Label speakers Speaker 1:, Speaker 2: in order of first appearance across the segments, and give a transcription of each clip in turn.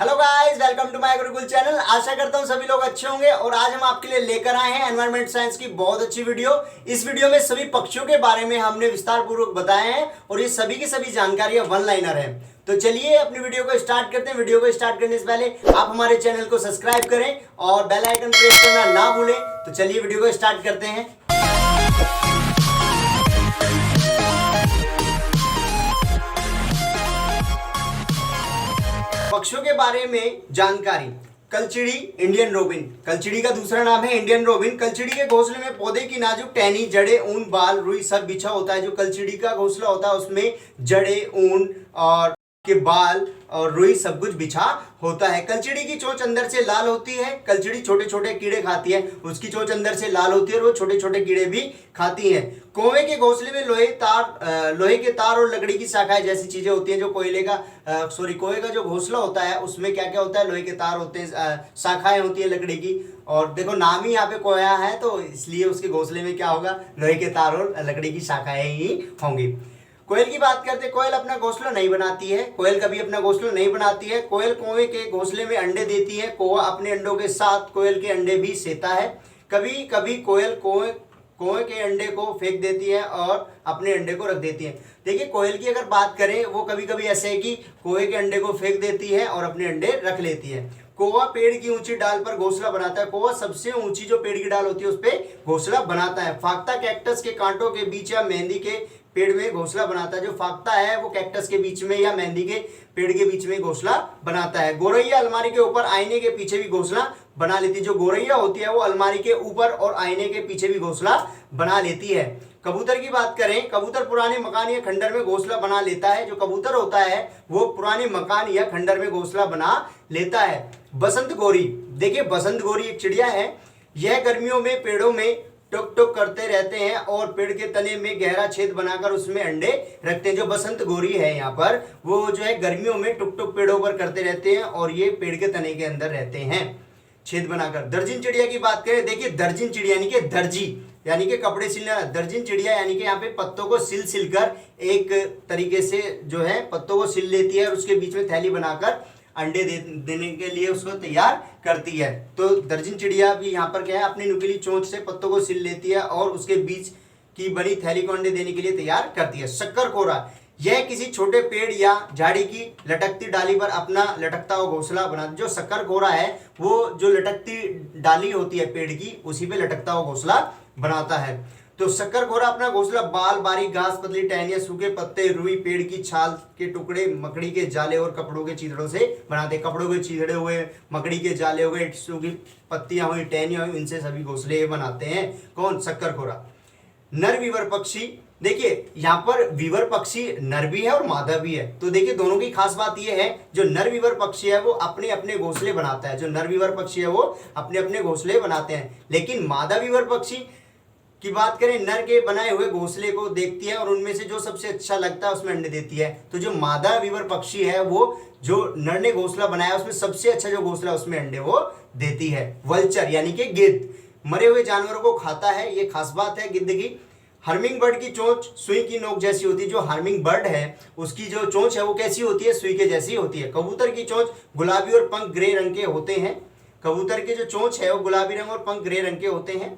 Speaker 1: Hello guys, welcome to my Gurukul channel. आशा करता हूँ सभी लोग अच्छे होंगे और आज हम आपके लिए लेकर आए हैं एनवायरमेंट साइंस की बहुत अच्छी वीडियो। इस वीडियो में सभी पक्षियों के बारे में हमने विस्तार पूर्वक बताए हैं और ये सभी की सभी जानकारियां वन लाइनर है। तो चलिए अपनी वीडियो को स्टार्ट करते हैं। वीडियो को स्टार्ट करने से पहले आप हमारे चैनल को सब्सक्राइब करें और बेल आइकन प्रेस करना ना भूलें। तो चलिए वीडियो को स्टार्ट करते हैं। पक्षियों के बारे में जानकारी। कलचिड़ी, इंडियन रोबिन। कलचिड़ी का दूसरा नाम है इंडियन रोबिन। कलचिड़ी के घोंसले में पौधे की नाजुक टहनी, जड़ें, ऊन, बाल, रुई सब बिछा होता है। जो कलचिड़ी का घोंसला होता है उसमें जड़ें, ऊन और के बाल और रुई सब कुछ बिछा होता है। कलचिड़ी की चोंच अंदर से लाल होती है। कलचिड़ी छोटे छोटे कीड़े खाती है, उसकी चोंच अंदर से लाल होती है और वो छोटे छोटे कीड़े भी खाती है। कौवे के घोंसले में लोहे के तार और लकड़ी की शाखाएं जैसी चीजें होती हैं। जो कौवे का जो घोंसला होता है उसमें क्या क्या होता है, लोहे के तार होते हैं, शाखाएं होती है लकड़ी की। और देखो नाम ही यहाँ पे कोया है तो इसलिए उसके घोंसले में क्या होगा, लोहे के तार और लकड़ी की शाखाएं ही होंगी। कोयल की बात करते हैं। कोयल अपना घोंसला नहीं बनाती है। कोयल कभी अपना घोंसला नहीं बनाती है। कोयल कौवे के घोंसले में अंडे देती है। कौवा अपने अंडों के साथ कोयल के अंडे भी सेता है। कभी कभी कोयल कौवे के अंडे को फेंक देती है और अपने अंडे को रख देती है। देखिए कोयल की अगर बात करें, वो कभी कभी ऐसे है कि कौवे के अंडे को फेंक देती है और अपने अंडे रख लेती है। कौवा पेड़ की ऊंची डाल पर घोंसला बनाता है। कौवा सबसे ऊंची जो पेड़ की डाल होती है उस पर घोंसला बनाता है। फाख्ता कैक्टस के कांटों के बीच या मेहंदी के पेड़ में घोंसला बनाता है। जो फाख्ता है वो कैक्टस के बीच में या मेहंदी के पेड़ के बीच में घोंसला बनाता है। गोरैया अलमारी के ऊपर, आईने के पीछे भी घोंसला बना लेती है। जो गोरैया होती है वो अलमारी के ऊपर और आईने के पीछे भी घोंसला बना लेती है। कबूतर की बात करें। कबूतर पुराने मकान या खंडर में घोंसला बना लेता है। जो कबूतर होता है वो पुराने मकान या खंडर में घोंसला बना लेता है। बसंत गोरी। देखिए बसंत गोरी एक चिड़िया है। यह गर्मियों में पेड़ों में टुक टुक करते रहते हैं और पेड़ के तने में गहरा छेद बनाकर उसमें अंडे रखते हैं। जो बसंत गोरी है यहाँ पर, वो जो है गर्मियों में टुक टुक पेड़ों पर करते रहते हैं और ये पेड़ के तने के अंदर रहते हैं छेद बनाकर। दर्जन चिड़िया की बात करें। देखिए दर्जन चिड़िया यानी कि दर्जी यानी कि कपड़े सिलना। दर्जन चिड़िया यानी कि यहाँ पे पत्तों को सिल कर एक तरीके से जो है पत्तों को सिल लेती है और उसके बीच में थैली बनाकर अंडे देने के लिए उसको तैयार करती है। तो दर्जन चिड़िया भी यहाँ पर क्या है, अपनी नुकीली चोंच से पत्तों को सिल लेती है और उसके बीच की बनी थैली को अंडे देने के लिए तैयार करती है। शक्करखोरा। यह किसी छोटे पेड़ या झाड़ी की लटकती डाली पर अपना लटकता हुआ घोंसला बनाता है। जो शक्करखोरा है वो जो लटकती डाली होती है पेड़ की, उसी पे लटकता हुआ घोंसला बनाता है। तो शक्करखोरा अपना घोंसला बाल, बारीक घास, पतली टहनियां, सूखे पत्ते, रुई, पेड़ की छाल के टुकड़े, मकड़ी के जाले और कपड़ों के चीथड़ों से बनाते। कपड़ों के चीथड़े हुए, मकड़ी के जाले हो गए, सूखी पत्तियां हुई, टहनियां हुई, इनसे सभी घोंसले बनाते हैं। कौन? शक्करखोरा। नर वीवर पक्षी। देखिए यहाँ पर वीवर पक्षी नर भी है और मादा भी है। तो देखिए दोनों की खास बात यह है, जो नर वीवर पक्षी है वो अपने अपने घोंसले बनाता है। जो नर वीवर पक्षी है वो अपने अपने घोंसले बनाते हैं। लेकिन मादा वीवर पक्षी की बात करें, नर के बनाए हुए घोंसले को देखती है और उनमें से जो सबसे अच्छा लगता है उसमें अंडे देती है। तो जो मादा वीवर पक्षी है वो जो नर ने घोंसला बनाया उसमें सबसे अच्छा जो घोंसला उसमें अंडे वो देती है। वल्चर यानी कि गिद्ध मरे हुए जानवरों को खाता है, ये खास बात है गिद्ध की। हर्मिंग बर्ड की चोंच सुई की नोक जैसी होती है। जो हर्मिंग बर्ड है उसकी जो चोंच है वो कैसी होती है, सुई के जैसी होती है। कबूतर की चोंच गुलाबी और पंख ग्रे रंग के होते हैं। कबूतर के जो चोंच है वो गुलाबी रंग और पंख ग्रे रंग के होते हैं।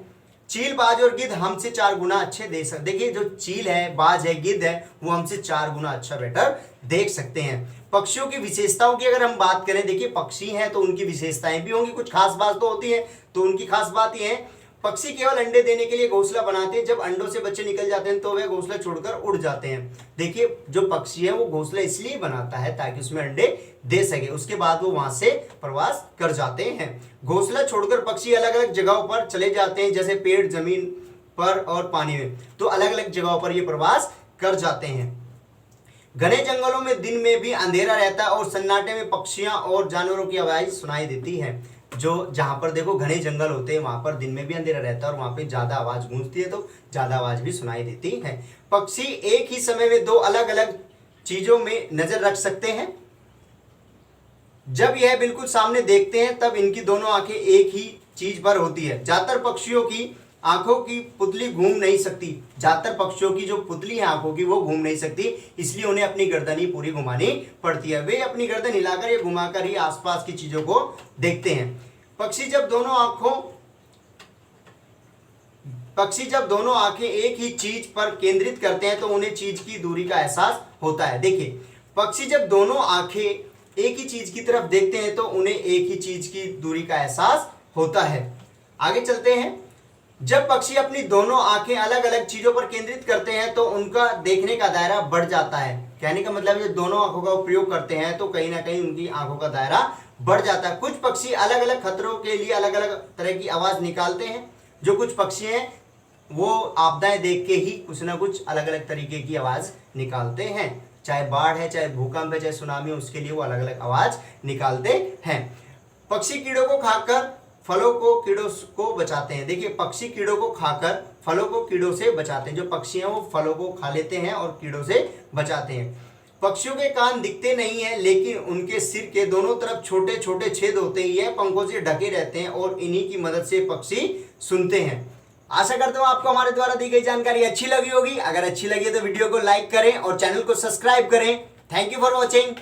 Speaker 1: चील, बाज और गिद्ध हमसे 4 गुना अच्छे देख सकते। देखिए जो चील है, बाज है, गिद्ध है, वो हमसे 4 गुना अच्छा बेटर देख सकते हैं। पक्षियों की विशेषताओं की अगर हम बात करें, देखिए पक्षी हैं तो उनकी विशेषताएं भी होंगी, कुछ खास बात तो होती है। तो उनकी खास बात ये है, पक्षी केवल अंडे देने के लिए घोंसला बनाते हैं। जब अंडों से बच्चे निकल जाते हैं तो वे घोंसला छोड़कर उड़ जाते हैं। देखिए जो पक्षी है वो घोंसला इसलिए बनाता है ताकि उसमें अंडे दे सके, उसके बाद वो वहां से प्रवास कर जाते हैं। घोंसला छोड़कर पक्षी अलग अलग जगहों पर चले जाते हैं, जैसे पेड़, जमीन पर और पानी में। तो अलग अलग जगहों पर ये प्रवास कर जाते हैं। घने जंगलों में दिन में भी अंधेरा रहता है और सन्नाटे में पक्षियां और जानवरों की आवाज सुनाई देती है। जो जहां पर देखो घने जंगल होते हैं वहां पर दिन में भी अंधेरा रहता है और वहां पे ज्यादा आवाज गूंजती है तो ज्यादा आवाज भी सुनाई देती है। पक्षी एक ही समय में 2 अलग अलग चीजों में नजर रख सकते हैं। जब यह बिल्कुल सामने देखते हैं तब इनकी दोनों आंखें एक ही चीज पर होती है। ज्यादातर पक्षियों की आंखों की पुतली घूम नहीं सकती। ज्यादातर पक्षियों की जो पुतली है आंखों की वो घूम नहीं सकती, इसलिए उन्हें अपनी गर्दन ही पूरी घुमानी पड़ती है। वे अपनी गर्दन हिलाकर या घुमाकर ही आसपास की चीजों को देखते हैं। पक्षी जब दोनों आंखें एक ही चीज पर केंद्रित करते हैं तो उन्हें चीज की दूरी का एहसास होता है। देखिए, पक्षी जब दोनों आंखें एक ही चीज की तरफ देखते हैं तो उन्हें एक ही चीज की दूरी का एहसास होता है। आगे चलते हैं। जब पक्षी अपनी दोनों आंखें अलग अलग चीजों पर केंद्रित करते हैं तो उनका देखने का दायरा बढ़ जाता है। कहने का मतलब जब दोनों आंखों का उपयोग करते हैं तो कहीं ना कहीं उनकी आंखों का दायरा बढ़ जाता है। कुछ पक्षी अलग अलग खतरों के लिए अलग अलग तरह की आवाज निकालते हैं। जो कुछ पक्षी हैं वो आपदाएं देख के ही कुछ ना कुछ अलग अलग तरीके की आवाज निकालते हैं। चाहे बाढ़ है, चाहे भूकंप है, चाहे सुनामी, उसके लिए वो अलग अलग आवाज निकालते हैं। पक्षी कीड़ों को खाकर फलों को कीड़ों को बचाते हैं। देखिए, पक्षी कीड़ों को खाकर फलों को कीड़ों से बचाते हैं। जो पक्षी हैं वो फलों को खा लेते हैं और कीड़ों से बचाते हैं। पक्षियों के कान दिखते नहीं है, लेकिन उनके सिर के दोनों तरफ छोटे छोटे छेद होते हैं। यह पंखों से ढके रहते हैं और इन्हीं की मदद से पक्षी सुनते हैं। आशा करता हूं आपको हमारे द्वारा दी गई जानकारी अच्छी लगी होगी। अगर अच्छी लगी है तो वीडियो को लाइक करें और चैनल को सब्सक्राइब करें। Thank you for watching.